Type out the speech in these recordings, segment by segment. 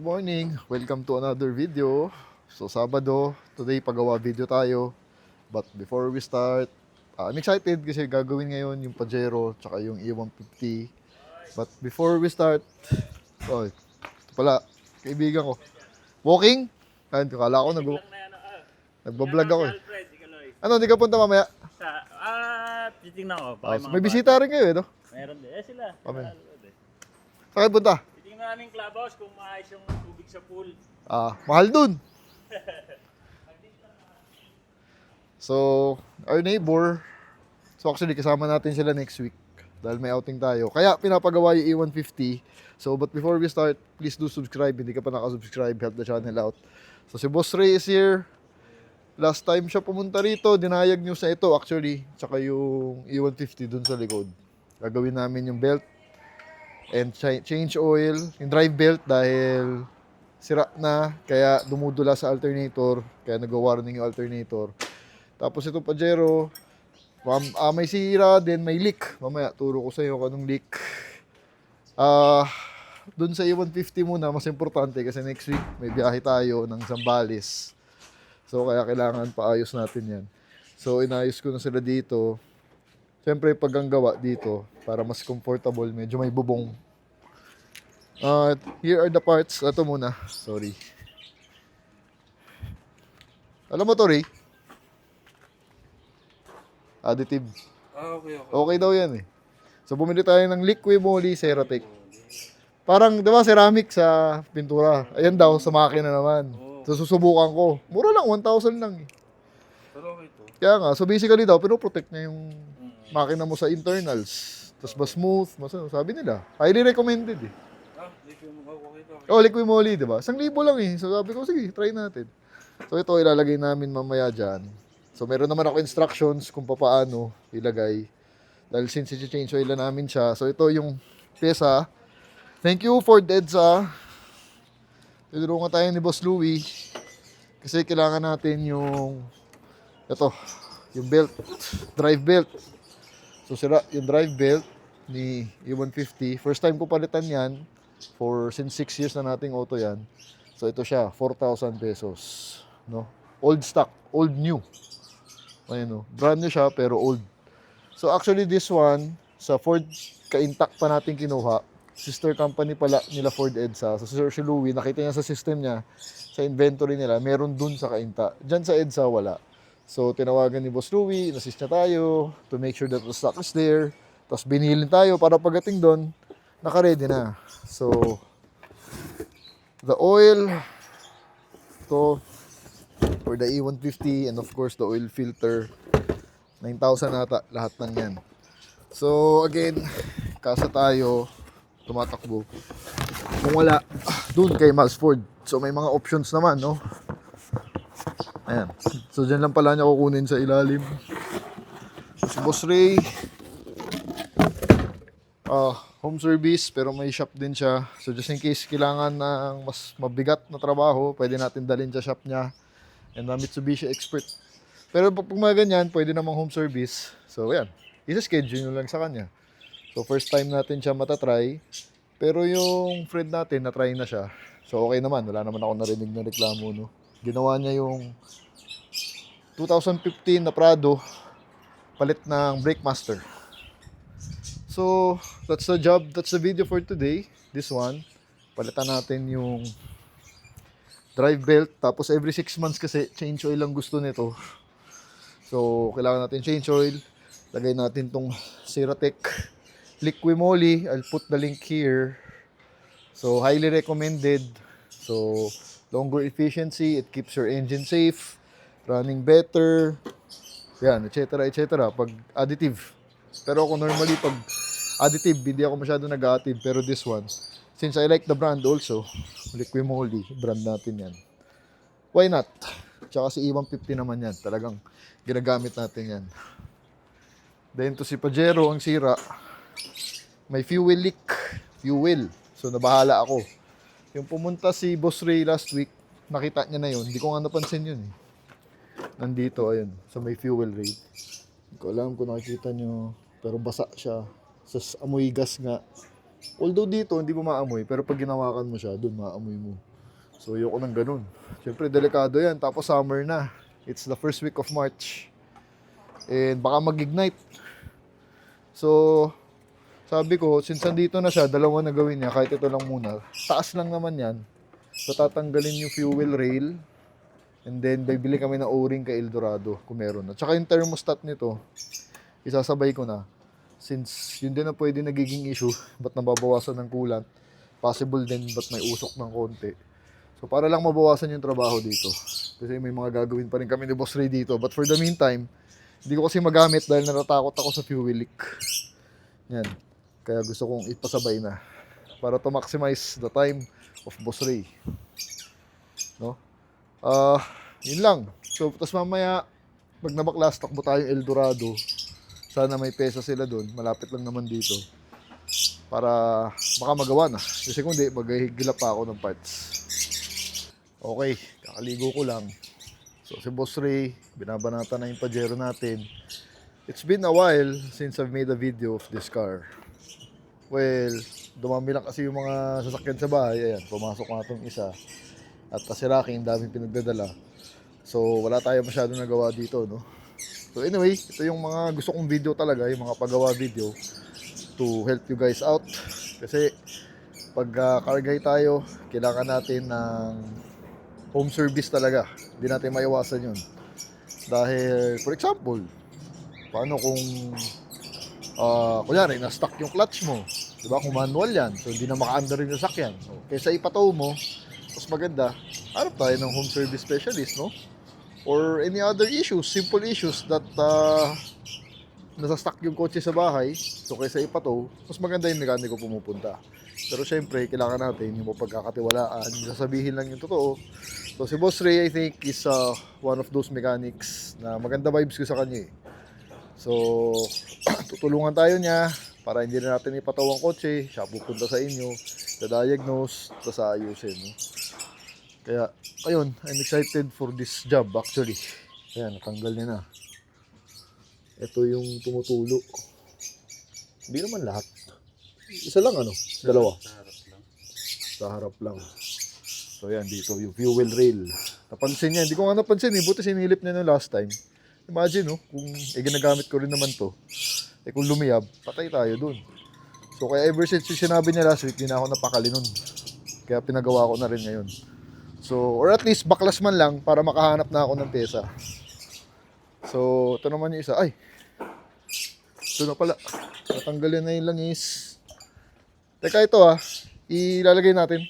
morning! Welcome to another video. So Sabado, today pagawa video tayo. But before we start, I'm excited kasi gagawin ngayon yung Pajero tsaka yung E150. But before we start, ito pala, kaibigan ko. Walking? Ayun, kala ko nagbablog ako eh. Ano, di ka punta mamaya? Titingnan ko. May bisita rin kayo eh, no? Meron din. Sila. Amen. Saan punta? Titingnan namin clubhouse kung maayos yung tubig sa pool. Mahal dun. So, our neighbor, so actually kasama natin sila next week dahil may outing tayo. Kaya pinapagawa yung E150. So, but before we start, please do subscribe. Hindi ka pa nakasubscribe, help the channel out. So, si Boss Ray is here. Last time siya pumunta rito, dinayag news na ito actually. Tsaka yung E150 dun sa likod. Gagawin namin yung belt and change oil, yung drive belt dahil sira na, kaya dumudula sa alternator, kaya nag-warning yung alternator. Tapos itong Pajero, may sira din, may leak. Mamaya turo ko sa iyo kung anong leak. Dun sa E150 muna, mas importante kasi next week may biyahe tayo ng Zambales. So kaya kailangan paayos natin yan. So inayos ko na sila dito. Siyempre pag ang gawa dito, para mas comfortable, medyo may bubong. Here are the parts. Ito muna. Sorry. Alam mo to, Ray? Additive. Okay. Okay daw yan eh. So bumili tayo ng Liqui Moly Ceratec. Parang, di ba, ceramic sa pintura. Ayan daw, sa makina naman. So susubukan ko. Mura lang, 1,000 lang eh. Pero okay to. Kaya nga, so basically daw, pinoprotect niya yung makina mo sa internals. Tapos ba smooth, sabi nila. Highly recommended eh. Liqui Moly, di ba? 1,000 lang eh. So sabi ko, sige, try natin. So ito, ilalagay namin mamaya dyan. So meron naman ako instructions kung paano ilagay. Dahil since i-change oil na namin siya. So ito yung pyesa. Thank you for EDSA. Tinulungan tayo ni Boss Louie. Kasi kailangan natin yung yung belt, drive belt. So sira yung drive belt ni E150. First time ko palitan yan. Since 6 years na nating auto yan. So ito siya, 4,000 pesos. No? Old stock, old new. Ayun, no? Brand new siya pero old. So actually this one, sa Ford ka-intact pa natin kinuha. Sister company pala nila Ford EDSA. So si Louie, nakita niya sa system niya, sa inventory nila, meron dun sa ka-intact. Diyan sa EDSA wala. So tinawagan ni Boss Louie, inassist niya tayo to make sure that the stock is there. Tapos binilin tayo para pagdating doon, naka-ready na. So the oil to for the E150 and of course the oil filter, 9,000 ata lahat ng yan. So again, kasa tayo tumatakbo. Kung wala, dun kay Masford. So may mga options naman, no? Ayan. So dyan lang pala niya kukunin sa ilalim. Si Boss Ray, home service, pero may shop din siya. So just in case kailangan ng mas mabigat na trabaho, pwede natin dalhin sa shop niya. And Mitsubishi Expert. Pero pag mga ganyan, pwede namang home service. So ayan, isa-schedule nyo lang sa kanya. So first time natin siya matatry. Pero yung friend natin, na-try na siya. So okay naman, wala naman ako narinig na reklamo, no? Ginawa niya yung 2015 na Prado, palit ng Brake Master. So that's the job, that's the video for today. This one, palitan natin yung drive belt. Tapos every 6 months kasi change oil lang gusto nito. So kailangan natin change oil. Lagay natin tong Ceratec Liqui Moly. I'll put the link here. So highly recommended. So longer efficiency, it keeps your engine safe, running better. Yan, etc. Pag additive. Pero ako normally pag additive, hindi ako masyado nag-additive. Pero this one, since I like the brand also, Liqui Moly, brand natin yan. Why not? Tsaka si E150 naman yan. Talagang ginagamit natin yan. Then to si Pajero, ang sira, may fuel leak. Fuel. So nabahala ako. Yung pumunta si Boss Ray last week, nakita niya na yun. Hindi ko nga napansin yun eh. Nandito, ayun. So may fuel rate. Hindi ko alam kung nakikita nyo. Pero basa siya. Sa amoy gas nga. Although dito, hindi mo maamoy. Pero pag ginawakan mo siya, doon maamoy mo. So, ayoko ng ganun. Siyempre, delikado yan. Tapos, summer na. It's the first week of March. And baka mag-ignite. So, sabi ko, since nandito na siya, dalawa na gawin niya, kahit ito lang muna. Taas lang naman yan. So, tatanggalin yung fuel rail. And then, bibili kami ng O-ring kay Eldorado kung meron na. Tsaka yung thermostat nito, isasabay ko na. Since yun din na pwede nagiging issue, ba't nababawasan ng coolant? Possible din, ba't may usok ng konti? So, para lang mabawasan yung trabaho dito. Kasi may mga gagawin pa rin kami ni Boss Ray dito. But for the meantime, hindi ko kasi magamit dahil natatakot ako sa fuel leak. Yan. Kaya gusto kong ipasabay na. Para to maximize the time of Boss Ray. No? Yun lang. So, tapos mamaya, pag nabaklas, takbo tayong Eldorado. Sana may pesa sila doon. Malapit lang naman dito. Para baka magawa na. Kasi kung di, maghihigila pa ako ng parts. Okay, kakaligo ko lang. So, si Boss Ray, binabanata na yung Pajero natin. It's been a while since I've made a video of this car. Well, dumami lang kasi yung mga sasakyan sa bahay. Ayan, pumasok nga itong isa. At si Rocky, yung daming pinagdadala. So, wala tayo masyado nagawa dito, no? So, anyway, ito yung mga gusto kong video talaga, yung mga paggawa video to help you guys out. Kasi, pag car guy tayo, kailangan natin ng home service talaga. Hindi natin maiwasan yun. Dahil, for example, paano kung kunyari, na-stuck yung clutch mo. Diba? Kung manual yan. So, hindi na maka-under yung sakyan. So, kaysa ipatow mo, mas maganda, harap tayo ng home service specialist, no? Or any other issues, simple issues that nasa-stuck yung kotse sa bahay. So, kaysa ipatow, mas maganda yung mekaniko pumupunta. Pero syempre, kailangan natin yung mapagkakatiwalaan. Sasabihin lang yung totoo. So, si Boss Ray, I think, is one of those mechanics na maganda vibes ko sa kanya eh. So, tutulungan tayo niya para hindi na natin ipataw ang kotse. Siya pupunta sa inyo, diagnose, tapos ayusin. No? Kaya, ayun, I'm excited for this job actually. Ayan, natanggal niya na. Ito yung tumutulo. Hindi naman lahat. Isa lang ano? Dalawa. Sa harap lang. So yan, dito yung fuel rail. Napansin niya, hindi ko nga napansin eh. Buti sinilip niya no last time. Imagine no, kung ginagamit ko rin naman to. Kung lumiyab, patay tayo dun. So kaya ever since yung sinabi niya last week, di na ako napakali nun. Kaya pinagawa ko na rin ngayon. So, or at least baklas man lang para makahanap na ako ng pesa. So, ito naman yung isa. Ay! Ito na pala. Natanggalin na yung langis. Teka, ito ilalagay natin.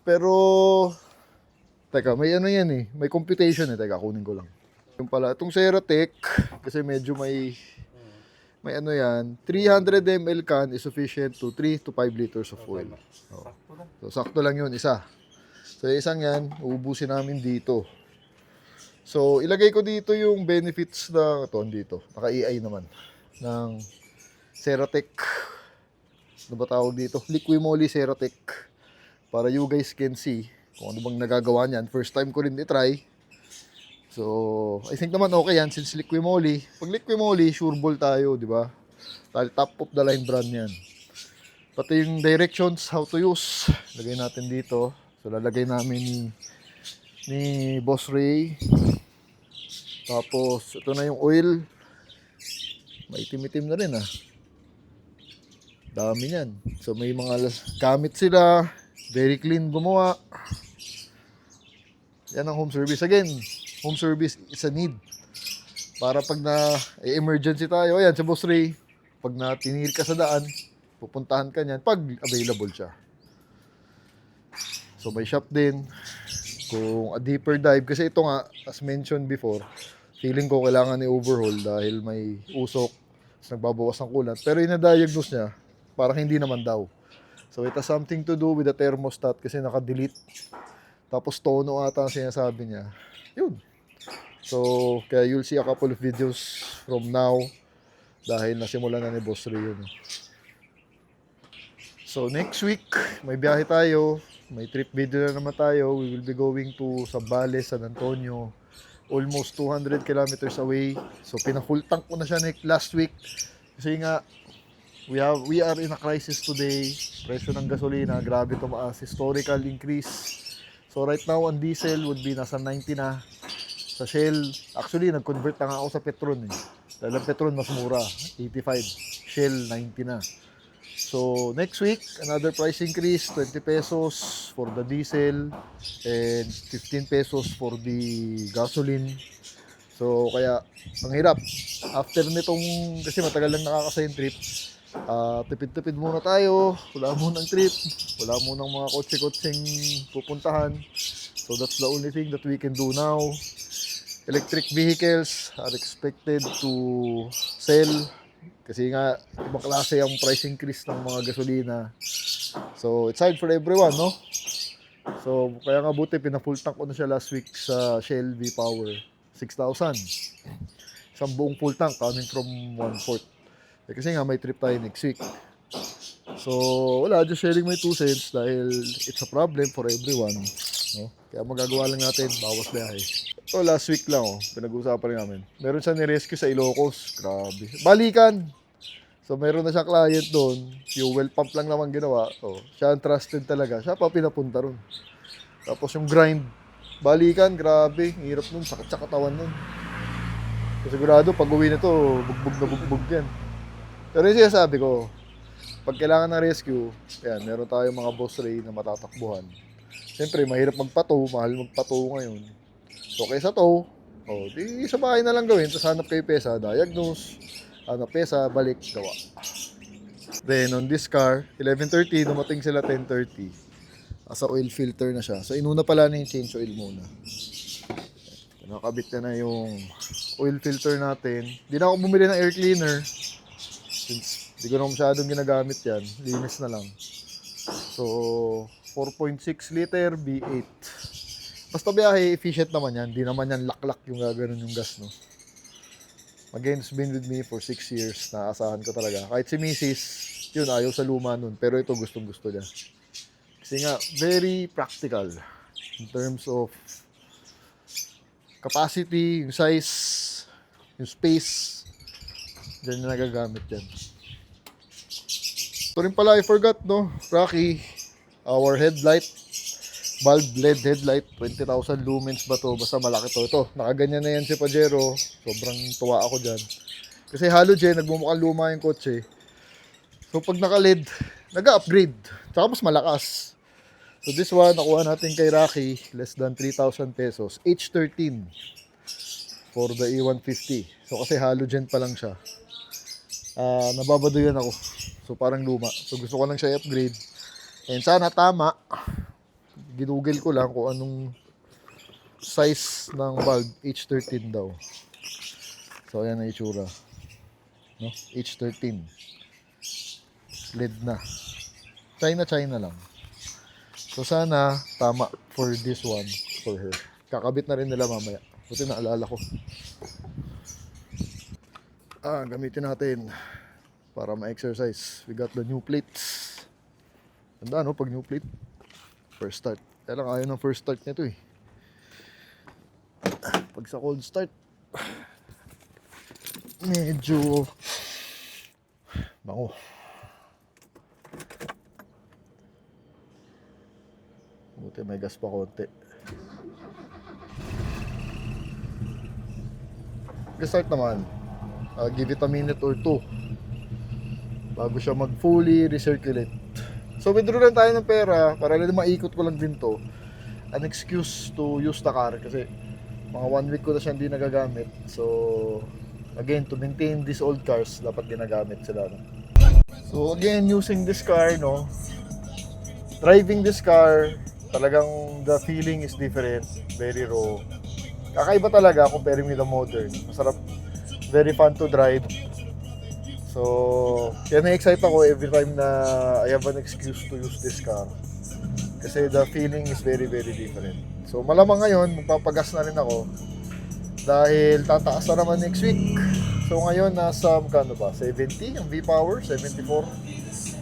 Pero, teka, may ano yan eh. May computation eh. Teka, kunin ko lang. Yung pala, itong Ceratec, kasi medyo may ano yan, 300 ml can is sufficient to 3 to 5 liters of oil. Oh. So, sakto lang yun, isa. So, isang yan, uubusin namin dito. So, ilagay ko dito yung benefits na, ito, dito. Naka-EI naman. Ng Ceratec. Ano ba tawag dito? Liquimoly Ceratec. Para you guys can see kung ano bang nagagawa niyan. First time ko rin i-try. So, I think naman okay yan since Liquimoly. Pag Liquimoly, sure ball tayo, di ba? Dahil top of the line brand yan. Pati yung directions, how to use. Lagay natin dito. So, lalagay namin ni Boss Ray. Tapos, ito na yung oil. Maitim-itim na rin Dami niyan. So, may mga gamit sila. Very clean gumawa. Yan ang home service. Again, home service is a need. Para pag na-emergency tayo, ayan, sa Boss Ray, pag natinir ka sa daan, pupuntahan ka niyan pag available siya. So may shop din. Kung a deeper dive, kasi ito nga, as mentioned before, feeling ko kailangan i-overhaul dahil may usok, nagbabawas ng coolant. Pero ina-diagnose niya, parang hindi naman daw. So it has something to do with the thermostat kasi naka-delete. Tapos tono ata ang sinasabi niya. Yun. So, kaya you'll see a couple of videos from now dahil nasimulan na ni Boss Ray yun. So, next week, may biyahe tayo. May trip video na naman tayo. We will be going to Zambales, San Antonio. Almost 200 kilometers away. So, pina-full tank ko na siya last week. Kasi nga, we are in a crisis today. Presyo ng gasolina, grabe tumaas. Historical increase. So right now, ang diesel would be nasa 90 na. Sa Shell, actually, nag-convert na nga ako sa Petron eh. Dahil ang Petron mas mura, 85. Shell, 90 na. So next week, another price increase, 20 pesos for the diesel and 15 pesos for the gasoline. So kaya, ang hirap. After nitong, kasi matagal lang nakakasayang trip, tipid-tipid muna tayo, wala munang trip, wala munang mga kotse-kotseng pupuntahan. So that's the only thing that we can do now. Electric vehicles are expected to sell kasi nga ibang klase ang price increase ng mga gasolina. So it's hard for everyone, no? So kaya nga buti pina-full tank ko na siya last week sa Shell V-Power, 6,000. Isang buong full tank coming from 1/4. Kasi nga may trip tayo next week. So wala, just sharing my 2 cents dahil it's a problem for everyone, no? Kaya magagawa lang natin, bawas biyahe. Ito last week lang, pinag-uusapan rin namin. Meron siya ni-rescue sa Ilocos. Grabe. Balikan! So meron na siya client doon. Fuel pump lang naman ginawa. So, siya ang trusted talaga. Siya pa pinapunta ron. Tapos yung grind. Balikan, grabe. Hirap nun. Sakit sa katawan nun. So, sigurado, pag uwi nito, bugbog na bugbog yan. Pero yung sinasabi ko, pag kailangan ng rescue, yan, meron tayong mga boss ray na matatakbuhan. Siyempre, mahirap magpato. Mahal magpato ngayon. So, kaysa to, di sa bahay na lang gawin. Tapos hanap kayo pesa, diagnose, hanap pesa, balik, gawa. Then, on this car, 11:30, dumating sila 10:30. Asa oil filter na siya. So, inuna pala na yung change oil muna. Nakabit na yung oil filter natin. Hindi na ako bumili ng air cleaner. Since hindi ko na masyadong ginagamit yan. Linis na lang. So, 4.6 liter V8. Basta biyahe, efficient naman yan. Hindi naman yan laklak yung gaganon yung gas, no? Again, it's been with me for 6 years. Naasahan ko talaga. Kahit si Mrs., yun, ayaw sa luma nun. Pero ito, gustong-gusto niya. Kasi nga, very practical. In terms of capacity, yung size, yung space. Diyan na nagagamit yan. Ito rin pala, I forgot, no? Rocky, our headlight. Bulb LED headlight, 20,000 lumens ba to? Basta malaki to. Ito, nakaganyan na yan si Pajero. Sobrang tuwa ako dyan. Kasi halogen, nagmumukhang luma yung kotse. So pag naka-LED, nag-upgrade. Tsaka mas malakas. So this one, nakuha natin kay Rocky, less than 3,000 pesos. H13 for the E150. So kasi halogen pa lang siya. Nababaduyan ako. So parang luma. So gusto ko lang siya i-upgrade. And sana tama. Ginugel ko lang kung anong size ng bulb. H13 daw. So ayan ang itsura, no? H13 LED na. China lang. So sana tama for this one, for her. Kakabit na rin nila mamaya. Buti naalala ko. Gamitin natin para ma-exercise. We got the new plates. Ganda, no? Pag new plate, first start. Kaya lang ayaw ng first start nito eh. Pag sa cold start, medyo bango. Buti may gas pa konti. Start naman. Give it a minute or 2 bago siya mag-fully recirculate. So withdraw lang tayo ng pera para lang maikot ko lang din to. An excuse to use the car kasi mga 1 week ko na siya hindi nagagamit. So again, to maintain these old cars, dapat ginagamit sila, no? So again, using this car, no? Driving this car, talagang the feeling is different. Very raw. Kakaiba talaga comparing with the modern. Masarap. Very fun to drive. So, kaya na-excite ako every time na I have an excuse to use this car. Kasi the feeling is very, very different. So, malamang ngayon, magpapagas na rin ako. Dahil tataas na naman next week. So, ngayon, nasa, magkano ba? 70 ang V-Power? 74?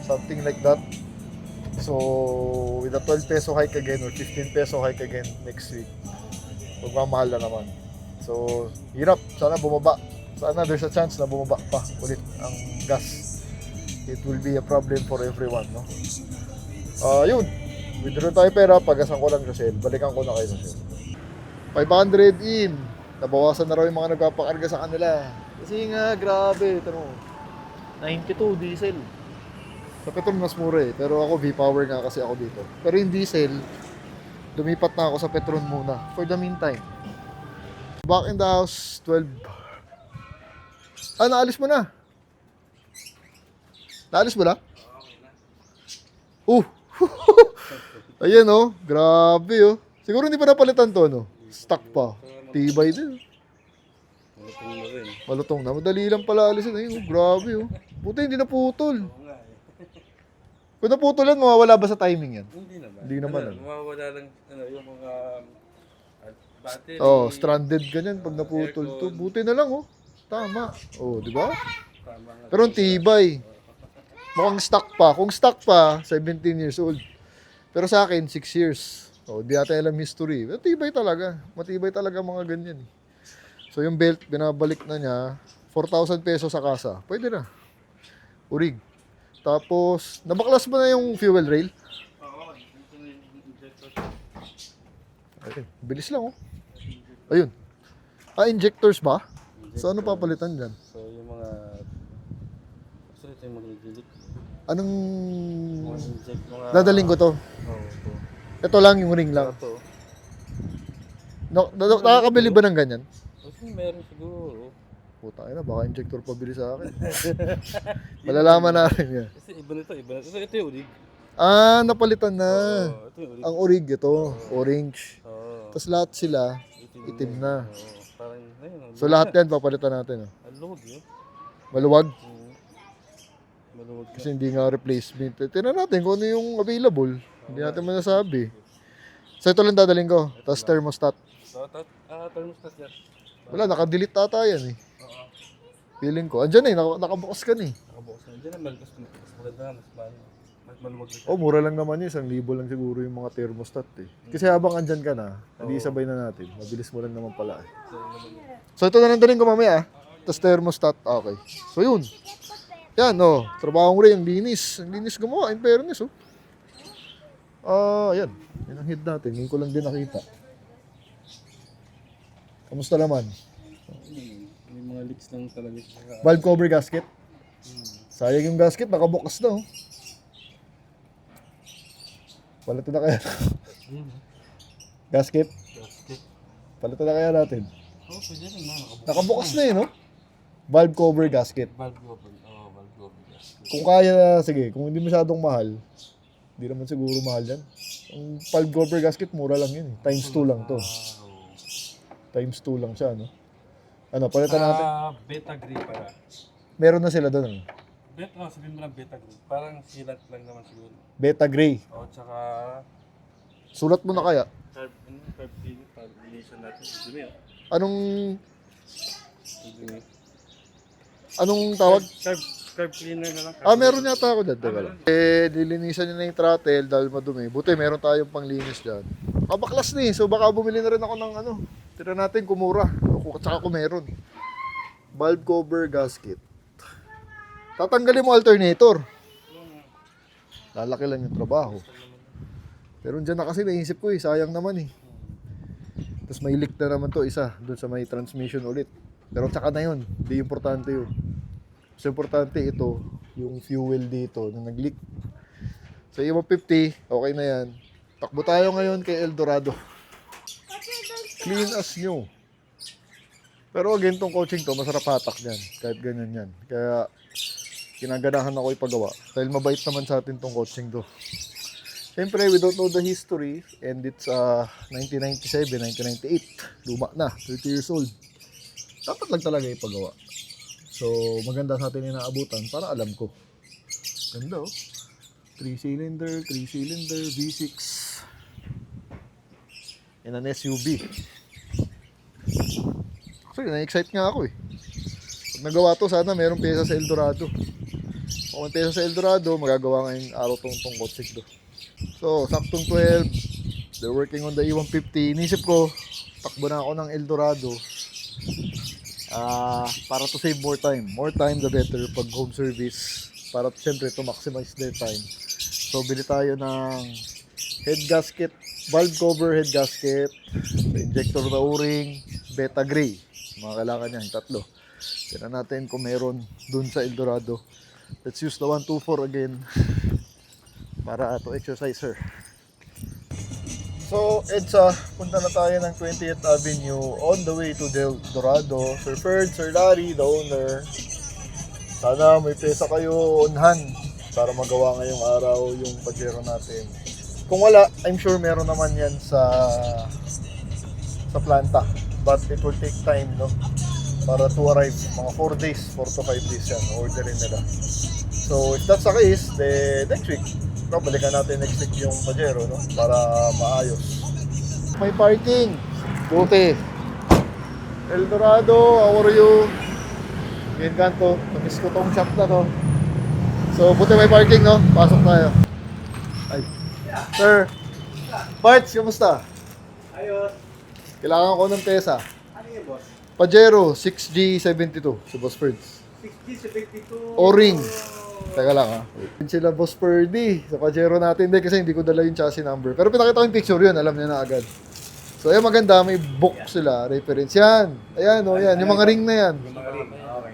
Something like that. So, with a 12 peso hike again or 15 peso hike again next week, magmamahal na naman. So, hirap. Sana bumaba. Sana there's a chance na bumaba pa ulit ang gas. It will be a problem for everyone, no? Yun. Withdraw tayo pera, pagasan ko lang sa sale. Balikan ko na kayo sa sale. 500 in. Nabawasan na raw yung mga nagpapakarga sa kanila. Kasi nga, grabe. Ito mo. 92 diesel. Sa petrol mas mura eh. Pero ako V-Power nga kasi ako dito. Pero yung diesel, lumipat na ako sa Petron muna. For the meantime. Back in the house, 12. Ah, naalis mo na. Naalis mo na? Ayan oh, grabe oh. Siguro hindi pa napalitan to, no? Stock pa. Tibay din. Malutong na rin. Malutong na. Madali lang pala alisin. Ayun, oh, grabe oh. Buti hindi naputol. Kung naputol yan, mawawala ba sa timing yan? Hindi naman. Hindi naman. Mawawala lang yung mga battery. Oh, stranded ganyan pag naputol to. Buti na lang oh. Tama. Oh, di ba? Tama nga. Pero ang tibay. Mukhang stock pa. Kung stock pa, 17 years old. Pero sa akin, 6 years. Oh, di natin alam history. Matibay talaga. Matibay talaga mga ganyan. So yung belt, binabalik na niya. 4,000 pesos sa kasa. Pwede na. Urig. Tapos, nabaklas mo na yung fuel rail? Oo, ito na yung injector. Ayun, bilis lang oh. Ayun. Ah, injectors ba? So ano papalitan dyan? So yung mga... So ito yung mag-inject. Anong... Mga inject, mga... Dadaling ko to? Oo, ito. Ito lang, yung ring lang. Ito. Nakakabili ba ng ganyan? Kasi meron siguro. Puta na, baka injector pabili sa akin. Malalaman natin yan. Kasi iba nito, iba nito. So ito yung ulig. Ah, napalitan na. Oo, ito yung ulig. Ang orig ito, orange. Oo. Tapos lahat sila, itim na. Oo, parang, ayun. So lahat yan, papalitan natin. Oh. Ang luwag yun. Maluwag, Maluwag kasi hindi nga replacement. Tingnan natin kung ano yung available. Hindi natin masasabi. So ito lang dadaling ko. Tapos thermostat. So, thermostat yan. Wala, naka-delete ata yan eh. Oo. Feeling ko. Andyan eh, nakabukas ka na eh. Nakabukas na. Diyan naman, mas maganda nga, mas maluwag na siya. Oh, mura lang naman yun. 1,000 lang siguro yung mga thermostat eh. Kasi habang andyan ka na, hindi sabay na natin. Mabilis mo lang naman pala eh. So ito na lang daling ko mamaya ah. Tapos thermostat. Okay. So yun. Yan oh. Trabahong rin. Ang linis. Ang linis gumawa. In fairness oh. Yan. Yan ang head natin. Ngayon ko lang din nakita. Kamusta naman? May mga leaks lang talaga siya. Valve cover gasket. Sayang yung gasket. Nakabukas na oh. Palitan na kaya. Gasket. Palitan na kaya natin. Oo, pwede rin na. Nakabukas na eh no? Valve cover gasket. Valve open. Oo, valve open. Kung kaya, sige, kung hindi masyadong mahal, hindi naman siguro mahal yan. Ang valve cover gasket, mura lang yun eh. Times 2 lang to. Times 2 lang siya, no? Ano, palitan natin. Beta gray para. Meron na sila doon. Sabihin mo lang beta gray. Parang silat lang naman siguro. Beta gray. O, tsaka... Sulat mo na kaya. Carb relation natin. Dumi ah. Anong, Dumi. anong tawag? Carb cleaner na lang. Meron yata ako dyan. Teka lang. Nilinisan niya na yung throttle dahil madumi. Buti, meron tayong panglinis dyan. Kabaklas na eh. So baka bumili na rin ako ng ano. Tira natin kumura. Tsaka kung meron. Valve cover gasket. Tatanggalin mo alternator. Lalaki lang yung trabaho. Pero dyan na kasi naisip ko eh. Sayang naman eh. Tapos may leak na naman to isa. Doon sa may transmission ulit. Pero tsaka na yun. Hindi importante yun. Mas importante ito. Yung fuel dito na nag-leak. Sa E150, okay na yan. Takbo tayo ngayon kay Eldorado. Clean as new. Pero again, tong coaching to, masarap hatak yan. Kahit ganyan yan. Kaya, kinaganahan ako ipagawa. Dahil mabait naman sa atin tong coaching to. Siyempre, we don't know the history. And it's 1997, 1998. Luma na, 30 years old. Dapat lang talaga ipagawa. So, maganda sa atin inaabutan para alam ko. Ganda oh. 3-cylinder, V6. In an SUV. Actually, na-excite nga ako eh. Pag nagawa to, sana mayroong pyesa sa Eldorado. Kung may pyesa sa Eldorado, magagawa ngayong araw tong kotsik to. So, saktong 12. They're working on the E150. Inisip ko, takbo na ako ng Eldorado. Para to save more time. More time, the better pag home service. Para siyempre to maximize their time. So, bili tayo ng head gasket, valve cover head gasket, sa injector na o-ring, beta gray. Mga kailangan niya, yung tatlo. Tignan natin kung meron dun sa Eldorado. Let's use the 124 again para to exercise her. So, EDSA, punta na tayo ng 20th Avenue on the way to Del Dorado. Sir Ferd, Sir Larry, the owner. Sana may pesa kayo on hand para magawa ngayong araw yung Pajero natin. Kung wala, I'm sure meron naman yan sa planta. But it will take time, no? Para to arrive, mga 4 days, 4 to 5 days yan, orderin nila. So, if that's the case, then next week, no, balikan natin next week yung Pajero, no? Para maayos. May parking. Buti. Eldorado, how are you? Yan kanto, namiss ko tong shop na to. So, buti may parking, no? Pasok tayo. Ay. Sir, parts, kamusta? Ayos. Kailangan ko ng pesa. Ano yun, boss? Pajero, 6G72, si Boss Ferds. 60-72. O-ring. Teka lang ha. Yun sila Boss Ferdy sa Pajero natin. Hindi kasi hindi ko dala yung chassis number. Pero pinakita ko yung picture yun, alam niya na agad. So, ayan maganda, may book sila, reference yan. Ayan, o yan, yung mga ring na yan.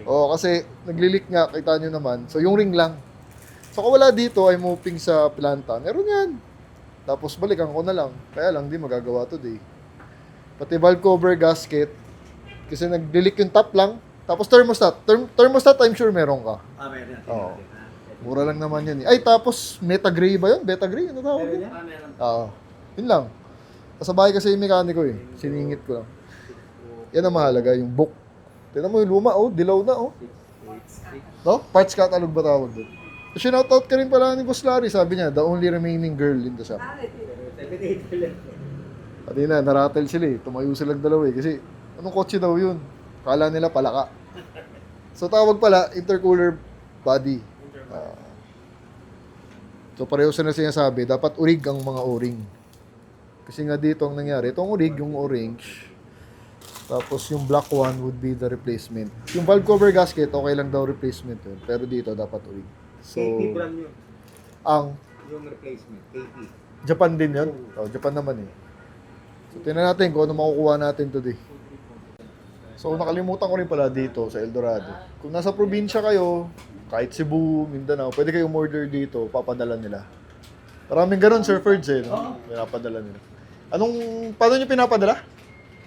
O, kasi naglilik nga, kita nyo naman. So, yung ring lang. So, kung wala dito, I'm hoping sa planta. Meron yan. Tapos, balikan ko na lang. Kaya lang, di magagawa today. Pati valve cover gasket. Kasi naglilik yung top lang. Tapos, thermostat. Thermostat, I'm sure meron ka. Meron. Oo. Mura lang naman yan. Ay, tapos, Meta Gray ba yun? Beta Gray? Ano tawag yun? Meron. Oo. Yun lang. Kasabay kasi yung mekaniko eh. Siningit ko lang. Yan ang mahalaga, yung book. Tignan mo yung luma, oh. Dilaw na, oh. No? Parts catalog ba tawag doon? So, shoutout ka rin pala ni Boss Larry. Sabi niya, the only remaining girl in the shop. Pati na, naratel sila eh. Tumayo silang dalawa eh. Kasi, anong kotse daw yun? Kala nila palaka. So, tawag pala, intercooler body. So, pareho sila sinasabi, dapat urig ang mga o-ring. Kasi nga dito ang nangyari, itong urig, yung orange. Tapos yung black one would be the replacement. Yung valve cover gasket, okay lang daw replacement yun. Pero dito, dapat urig. So, KP brand yun. ang Yung replacement. KP. Japan din yun. Oh, Japan naman eh. So, tingnan natin kung ano makukuha natin today. So, nakalimutan ko rin pala dito sa Eldorado. Kung nasa probinsya kayo, kahit Cebu, Mindanao, pwede kayong order dito, papadala nila. Maraming ganun, Sir Ferds eh, no? Pinapadala nila. Paano nyo pinapadala?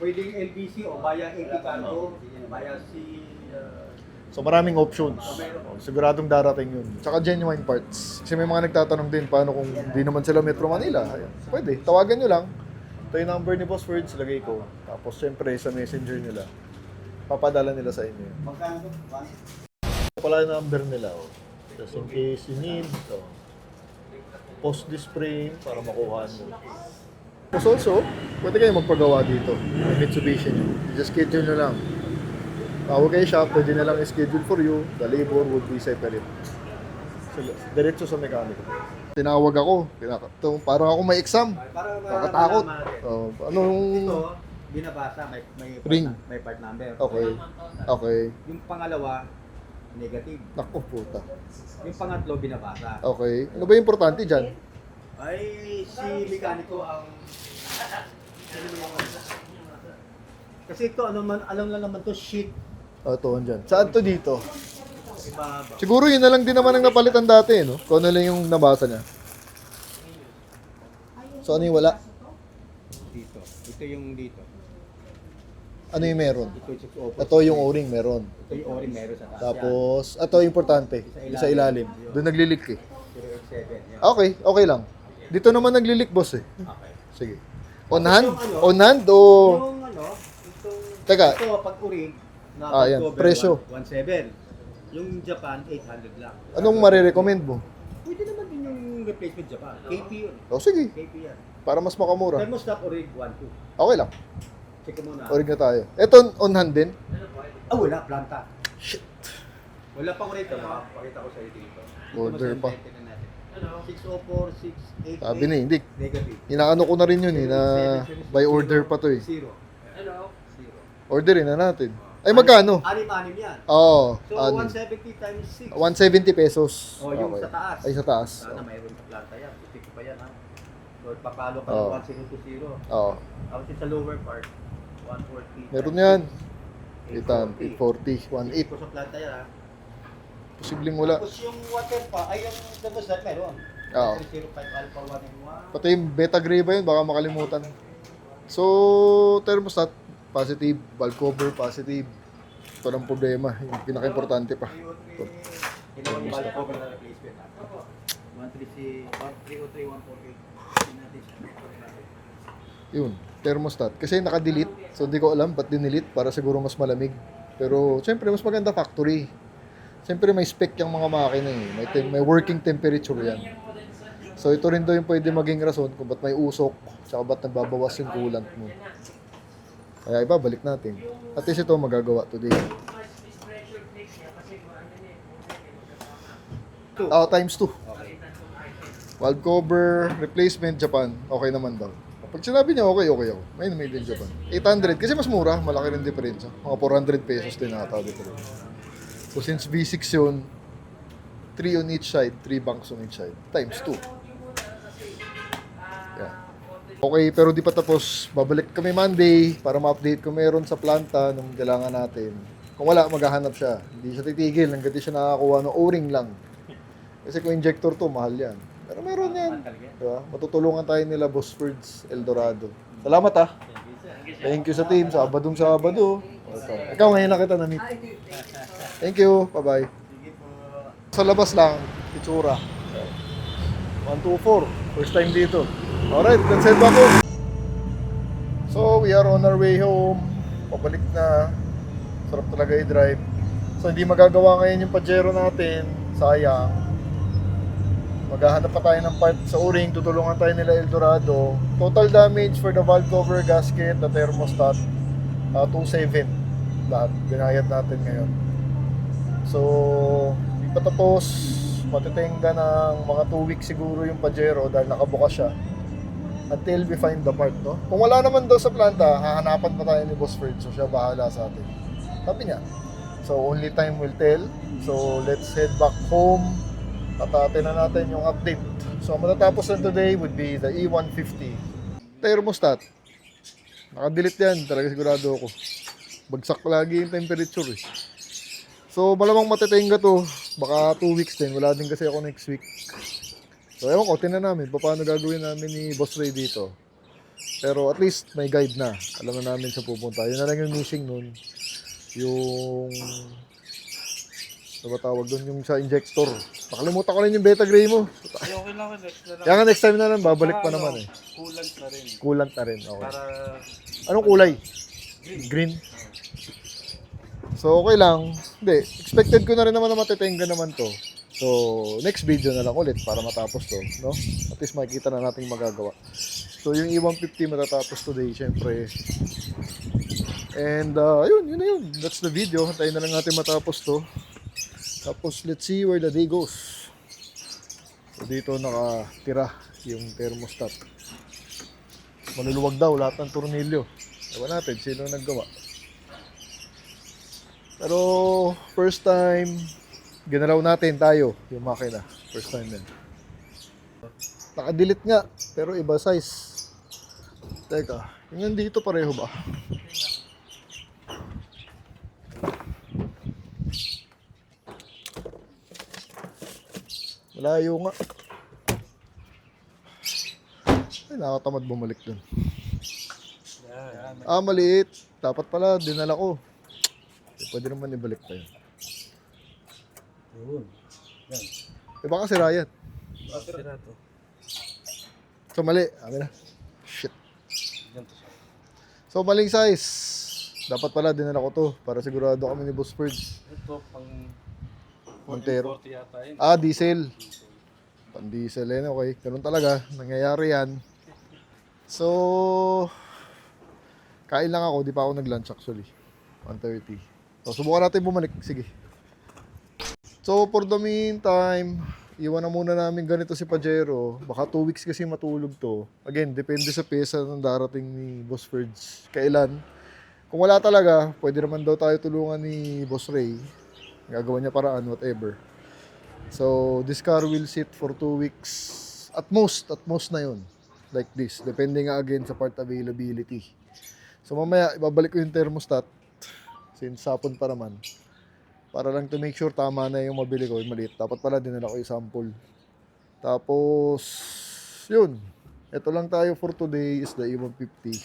Pwedeng LBC o via AP Cargo, via si... So, maraming options. Oh, siguradong darating yun. Tsaka genuine parts. Kasi may mga nagtatanong din, paano kung di naman sila Metro Manila? Ayan. Pwede, tawagan nyo lang. Ito yung number ni Boss Ferds, lagay ko. Tapos, syempre, sa messenger nila, papadala nila sa inyo. Magkano? Pala yung number nila, oh. Just in case you need, oh. Post display para makuha mo. Tapos also, pwede kayo magpagawa dito. May Mitsubishi nyo. Just schedule nyo lang. Tawag kayo shop, pwede na lang schedule for you. The labor would be separate. So, diretso sa mekaniko. Tinawag ako. Parang ako may exam. Para Nakatakot. Oh, anong... Ito, binabasa, Ring. May part number. Okay. Okay. Yung pangalawa, negative. Naku, puta. Yung pangatlo, binabasa. Okay. Ano ba yung importante dyan? Ay, si mekaniko ang... Kasi ito, alam lang naman to sheet. Oh, ito, andyan. Saan to dito? Ibaba. Siguro yun na lang din naman ang napalitan dati, no? Kung ano lang yung nabasa niya. So, ano yung wala? Dito. Ito yung dito. Ano yung meron? Ito yung Ito yung o-ring meron. Ito yung ori meron sa taas. Tapos, ito yung importante. Yung sa ilalim. Doon naglilik eh. 087. Yan. Okay, okay lang. Dito naman naglilik, boss eh. Okay. Sige. On hand? Yung ano? On hand o... Yung ano, itong... Teka. Ito, pag urig, Yan. Presyo. 1.7. Yung Japan, 800 lang. Anong marirecommend mo? Pwede naman din yung replacement Japan. KP yun. O sige, KP yan. para mas makamura. Thermostat urig 1.2. Okay lang. Check mo na. Orig na tayo. Ito on hand din? Ah, wala. Planta. Shit. Wala pang rito. Makapakita ko sa'yo dito. Order pa. 604, 688. Sabi na hindi. Negative. Inaano ko na rin yun eh, na by order pa to eh. Zero. Zero. Orderin na natin. Ay, magkano? Anim-anim yan. Oo. So, 170 times 6. 170 pesos. Oh, yung Okay. sa taas. Ay, sa taas. Sana mayroon sa planta yan. Putik pa yan, ha? So, ipapalo ka Oo. ng 1020. Oo. Tapos yung sa lower part, 140. Meron yan. 840. 840, 1.8. Kung sa planta yan, ha? Posibleng wala. Tapos yung water pa, ay yung thermostat meron. Oo. 305 alpha 1 and 1. Pati yung beta gray ba yun, baka makalimutan. So, thermostat, positive. Valve cover, positive. Ito lang problema. Yung pinaka-importante pa. Ito. Ginawang valve cover na replacement. 103, 148. Yun, thermostat. Kasi naka-delete. So, hindi ko alam ba't dinilit para siguro mas malamig. Pero, syempre, mas maganda factory. Syempre, may spec yung mga makina eh. May working temperature yan. So, ito rin daw yung pwede maging rason kung ba't may usok, tsaka ba't nagbabawas yung coolant mo. Kaya ibabalik natin. At least ito magagawa today. Times 2. Okay. Valve cover, replacement, Japan. Okay naman daw. Pag sinabi niya okay ako. Made in Japan. 800, kasi mas mura. Malaki rin diferensya. Mga 400 pesos din ata diferensya. So since V6 yun, 3 on each side, 3 bunks on each side. Times 2. Yeah. Okay, pero di pa tapos. Babalik kami Monday para ma-update kung meron sa planta nung kailangan natin. Kung wala, maghahanap siya. Hindi siya titigil hanggang di siya nakakakuha ng O-ring lang. Kasi kung injector to, mahal yan. Pero meron yan. Diba? Matutulungan tayo nila Boss Fords, Eldorado. Salamat ah. Thank you sa team. Sabadong Sabado. Okay. Ikaw ngayon na kita na-meet. Thank you. Bye-bye. Sa labas lang, itsura. 124. First time dito. Alright, let's head back home. So, we are on our way home. Pabalik na. Sarap talaga i-drive. So, hindi magagawa ngayon yung Pajero natin. Sayang. Maghahanap pa tayo ng part sa O-ring. Tutulungan tayo nila Eldorado. Total damage for the valve cover, gasket, the thermostat, 2.7. Lahat. Binayad natin ngayon. So, hindi pa tapos. Matitingga ng mga 2 weeks siguro yung Pajero dahil nakabukas siya. Until we find the part, no? Kung wala naman daw sa planta, hahanapan pa tayo ni Boss Fred. So, siya bahala sa atin. Sabi niya. So, only time will tell. So, let's head back home. Tatate na natin yung update. So, matatapos na today would be the E150. Thermostat. Nakadelete yan. Talaga sigurado ako. Bagsak lagi yung temperature eh. So, malamang matitingga to. Baka 2 weeks din. Wala din kasi ako next week. So, ewan ko, tinan namin paano gagawin namin ni Boss Ray dito. Pero at least may guide na. Alam na namin sa pupunta. Yun na lang yung missing nun. Yung... Ano ba tawag doon? Yung sa injector. Nakalimutan ko rin yung beta gray mo. Ay, okay lang. Next na lang. Kaya nga next time na lang, babalik pa Saka, naman eh. Coolant na rin. Coolant na rin. Okay. Para... Anong kulay? Green. So, okay lang. Hindi, expected ko na rin naman na matitenga naman to. So, next video na lang ulit para matapos to, no? At least makikita na natin yung magagawa. So, yung E150 matatapos today, syempre. And, yun na yun. That's the video. Hantayin na lang natin matapos to. Tapos, let's see where the day goes. So, dito nakatira yung thermostat. Maluluwag daw lahat ng tornilyo. Ewan natin, sino naggawa. Pero, first time, ginalaw natin tayo yung makina. First time din. Naka-delete nga, pero iba size. Teka, yung nandito pareho ba? Malayo nga. Ay, nakatamad bumalik dun. Yan. Maliit. Dapat pala, dinala ko. Pwede naman ibalik pa yun. Yun. Yan. Baka si Ryan. Sira to. So, mali. Amin na. Shit. Yan to siya. So, maling size. Dapat pala, dinala ko to. Para sigurado kami ni Boss Purge. Ito pang... Montero. 40 yata yun. Diesel. Pan-diesel yan, okay. Ganun talaga. Nangyayari yan. So, kain lang ako. Di pa ako nag-lunch actually. 1:30. So, subukan natin bumalik. Sige. So, for the meantime, iwan na muna namin ganito si Pajero. Baka 2 weeks kasi matulog to. Again, depende sa pesa ng darating ni Boss Ferds. Kailan? Kung wala talaga, pwede naman daw tayo tulungan ni Boss Ray. Gagawa niya paraan, whatever. So, this car will sit for 2 weeks. At most na yun. like this. Depende nga again sa part availability. So mamaya, ibabalik ko yung thermostat since hapon pa naman. Para lang to make sure tama na yung mabili ko, yung maliit. Dapat pala dinala ko yung sample. Tapos, yun. Ito lang tayo for today is the E150.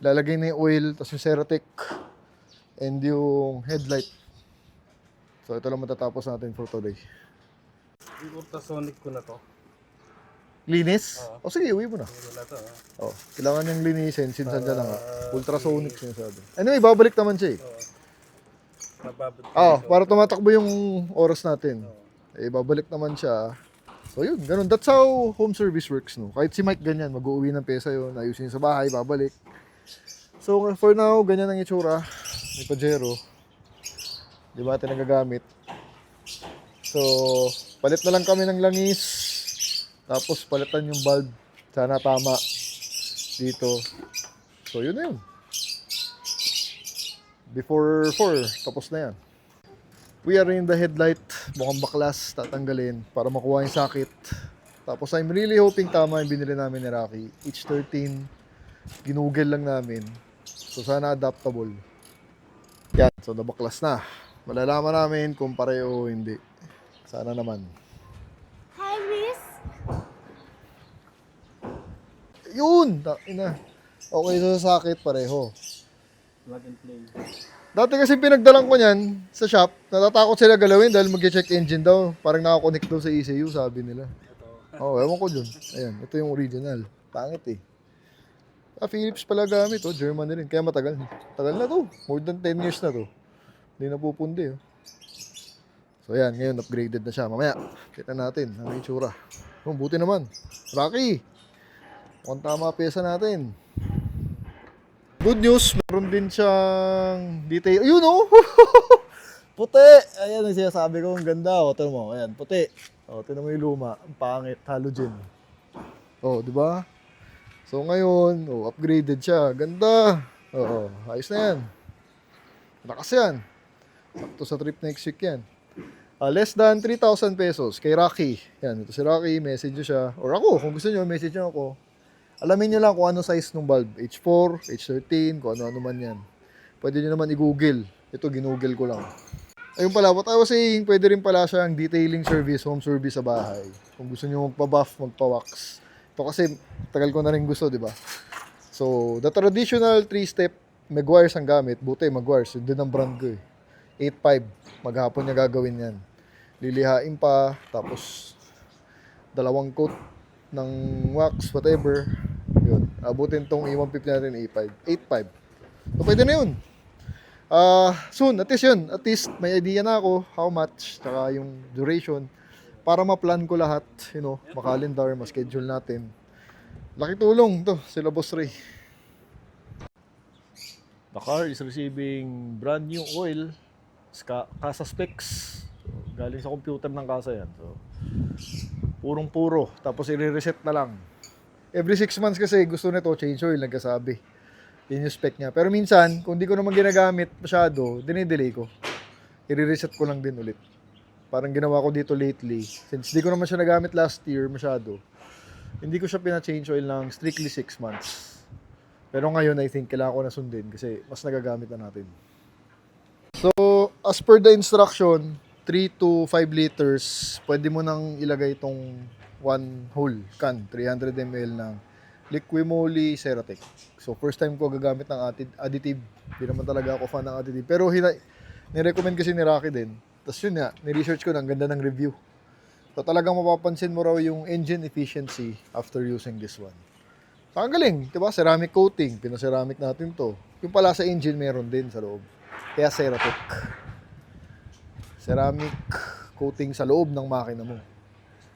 Lalagay na yung oil, tapos yung Ceratec, and yung headlight. So ito lang matatapos natin for today. Yung ultrasonic ko na to. Linis? Oo. O sige, uwi mo na. Wala to. Oh, kailangan yung linisin since andyan na nga. Ultrasonic sinasabi. Anyway, babalik naman siya eh. Mababad. Para tumatakbo yung oras natin. Eh, babalik naman siya. So yun, ganun. That's how home service works, no? Kahit si Mike ganyan, mag-uwi ng pesa yun, ayusin sa bahay, babalik. So for now, ganyan ang itsura. May Pajero. Di ba natin nagagamit? So, palit na lang kami ng langis. Tapos palitan yung bulb. Sana tama dito. So yun na yun. Before 4, tapos na yan. We are in the headlight. Mukhang baklas, tatanggalin para makuha yung sakit. Tapos I'm really hoping tama yung binili namin ni Rocky. H13. Ginugel lang namin. So sana adaptable. Yan, so nabaklas na. Malalaman namin kung pareho o hindi. Sana naman. Hi, Miss. Yun! Ina. Okay sa sakit, pareho. Plug and play. Dati kasi pinagdalan ko niyan sa shop, natatakot sila galawin dahil mag-check engine daw. Parang nakakonect daw sa ECU, sabi nila. Oo, ewan ko dun. Ayan, ito yung original. Pangit eh. Philips pala gamit, German rin. Kaya matagal. Tagal na to. More than 10 years na to. Hindi na pupundi. So ayan, ngayon upgraded na siya. Mamaya, kita natin ang itsura. Buti naman. Rocky! Mukhang tama pyesa natin. Good news, meron din siyang detail. Ayun puti! Ayan ang sinasabi ko, ang ganda. Tignan mo, ayan, puti. Tignan mo yung luma. Ang pangit, halogen. Di ba? So ngayon, upgraded siya. Ganda. Ayos na yan. Lakas yan. Sakto sa trip next week yan. Less than 3,000 pesos kay Rocky. Yan, ito si Rocky, message nyo siya. Or ako, kung gusto nyo, message nyo ako. Alamin nyo lang kung ano size ng bulb. H4, H13, kung ano-ano man yan. Pwede nyo naman i-google. Ito, ginoogle ko lang. Ayun pala, what I was saying, pwede rin pala siyang detailing service, home service sa bahay. Kung gusto nyo magpa-buff, magpa-wax. Ito kasi, tagal ko na rin gusto, di ba? So, the traditional 3-step, Meguiar's ang gamit. Buti, Meguiar's. Yun din ang brand ko eh. 8.5. Maghapon niya gagawin yan. Lilihain pa, tapos 2 coat ng wax, whatever. Yun. Abutin tong E150 natin 8.5. So, pwede na yun. Soon, at least yun. At least may idea na ako how much, tsaka yung duration para ma-plan ko lahat, makalendar, ma-schedule natin. Laki tulong to, sila Boss Ray. The car is receiving brand new oil, Casa specs. So, galing sa computer ng Casa yan. So, purong-puro. Tapos i-reset na lang. Every 6 months kasi gusto nito change oil, nagkasabi. Yun yung spec niya. Pero minsan, kung di ko naman ginagamit masyado, dinidelay ko. I-reset ko lang din ulit. Parang ginawa ko dito lately. Since di ko naman siya nagamit last year masyado, hindi ko siya pina-change oil ng strictly 6 months. Pero ngayon, I think, kailangan ko na sundin kasi mas nagagamit na natin. So, as per the instruction, 3 to 5 liters, pwede mo nang ilagay itong one whole can, 300 ml ng Liquimoly Ceratec. So, first time ko gagamit ng additive. Hindi naman talaga ako fan ng additive. Pero nirecommend kasi ni Rocky din. Tapos yun nga, ni-research ko na, ang ganda ng review. So, talagang mapapansin mo raw yung engine efficiency after using this one. So, ang galing, diba? Ceramic coating, pinaceramic natin to. Yung pala sa engine, meron din sa loob. Kaya Ceratec. Ceramic coating sa loob ng makina mo.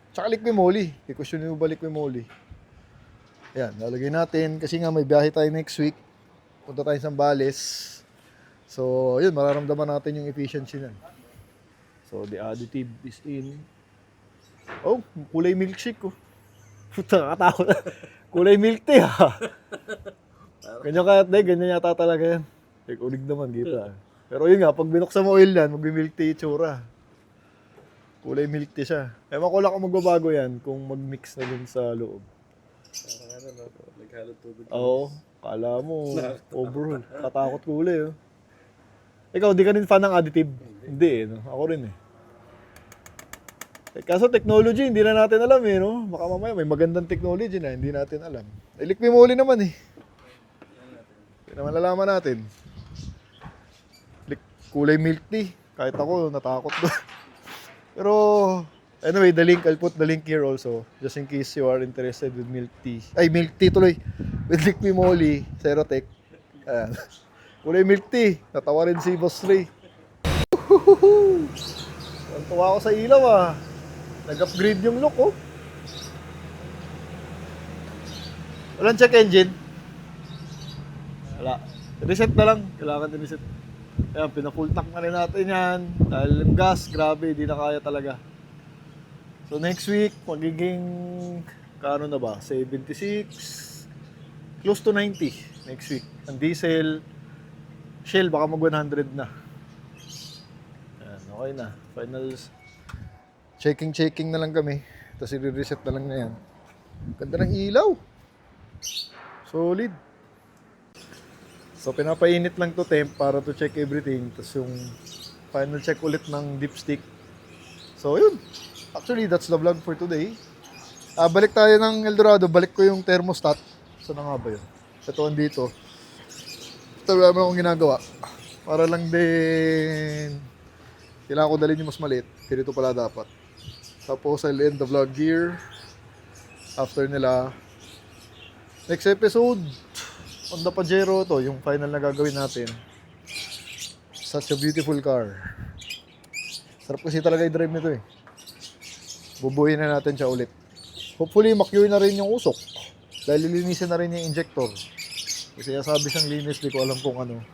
Tsaka Liquimoly. I-question mo ba Liquimoly? Ayan, lalagay natin. Kasi nga may biyahe tayo next week. Punta tayo sa Zambales. So, yun, mararamdaman natin yung efficiency nan. So, the additive is in. Oh, kulay milkshake ko. Puta, katakot. Kulay milk tea ha. Ganyan kaya, ganyan yata talaga yan. Unig naman, kita. Pero yun nga, pag binuksan mo oil yan, mag-milk tea itsura. Kulay milk tea siya. Ewan ko lang kung magbabago yan kung mag-mix na dun sa loob. Parang ano, no? Naghalot tubig. Oo. Kala mo, overhaul. Katakot ko uli, oh. Ikaw, di ka rin fan ng additive? Hindi, no? Ako rin, eh. Kaso technology, hindi na natin alam, eh, no? Baka mamaya may magandang technology na hindi natin alam. Liquid moly naman, eh. Hindi naman nalaman natin. Kulay milk tea. Kahit ako, natakot doon. Pero, anyway, I'll put the link here also. Just in case you are interested with milk tea. Ay, milk tea tuloy. With liquid moly, Cerotec. Ayan. Kulay milk tea. Natawa rin si Boss Ray. Tuwa ako sa ilaw, ah. Nag-upgrade yung look, oh. Walang check engine. Wala. Reset na lang. Kailangan reset. Ayan, pina-full tank na rin natin yan. Dahil yung gas, grabe, di na kaya talaga. So next week, magiging, kano na ba? 76, close to 90 next week. Ang diesel, Shell, baka mag 100 na. Ayan, okay na. Finals. Checking na lang kami. Tapos i-reset na lang na yan. Ganda ng ilaw. Solid. So, pinapainit lang to temp para to check everything. Tapos yung final check ulit ng dipstick. So, yun. Actually, that's the vlog for today. Balik tayo ng Eldorado. Balik ko yung thermostat. Saan na nga ba yun? Ito, andito. Ito, wala mo akong ginagawa. Para lang din kailangan ko dalhin yung mas maliit. Ganito pala dapat. Tapos, I'll end the vlog here. After nila, next episode, Honda Pajero to, yung final na gagawin natin. Such a beautiful car. Sarap kasi talaga i-drive nito, eh. Bubuhin na natin siya ulit. Hopefully, makyur na rin yung usok. Dahil lilinisin na rin yung injector. Kasi sabi siyang linis, di ko alam kung ano.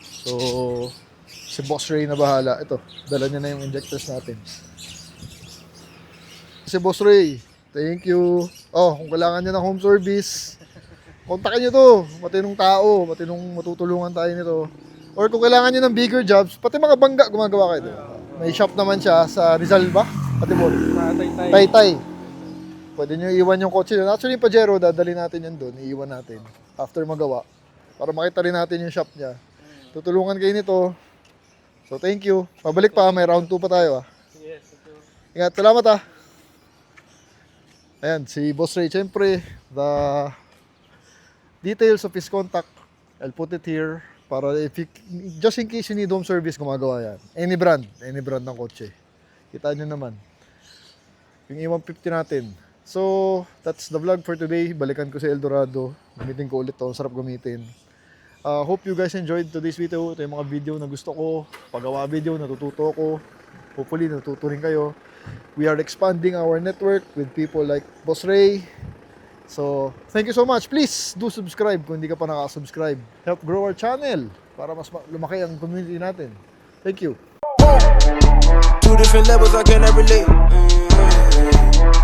So, si Boss Ray na bahala. Ito, dala niya na yung injectors natin. Si Boss Ray, thank you. Oh, kung kailangan niya ng home service, kontakin niyo to. Matinong tao, matinong matutulungan tayo nito. Or kung kailangan niyo ng bigger jobs, pati mga bangga gumagawa kayo. May shop naman siya sa Rizal ba? Pati mo. Taytay. Pwede niyo iwan yung kotse doon. Actually, yung Pajero, dadali natin yan doon. Iiwan natin. After magawa. Para makita rin natin yung shop niya. Tutulungan kayo nito. So, thank you. Pabalik pa. May round 2 pa tayo, ah. Yes, ito. Ingat. Salamat, ah. Ayan, si Boss Ray. Siyempre, the details of his contact, I'll put it here. Para if you, just in case you need home service, gumagawa yan. Any brand ng kotse. Kita nyo naman. Yung E150 natin. So, that's the vlog for today. Balikan ko sa Eldorado. Gamitin ko ulit to. Sarap gamitin. Hope you guys enjoyed today's video. Ito yung mga video na gusto ko. Paggawa video, natututo ko. Hopefully, natututo rin kayo. We are expanding our network with people like Boss Ray. So, thank you so much. Please do subscribe kung hindi ka pa nakasubscribe. Help grow our channel para mas lumaki ang community natin. Thank you. Two different levels I cannot relate.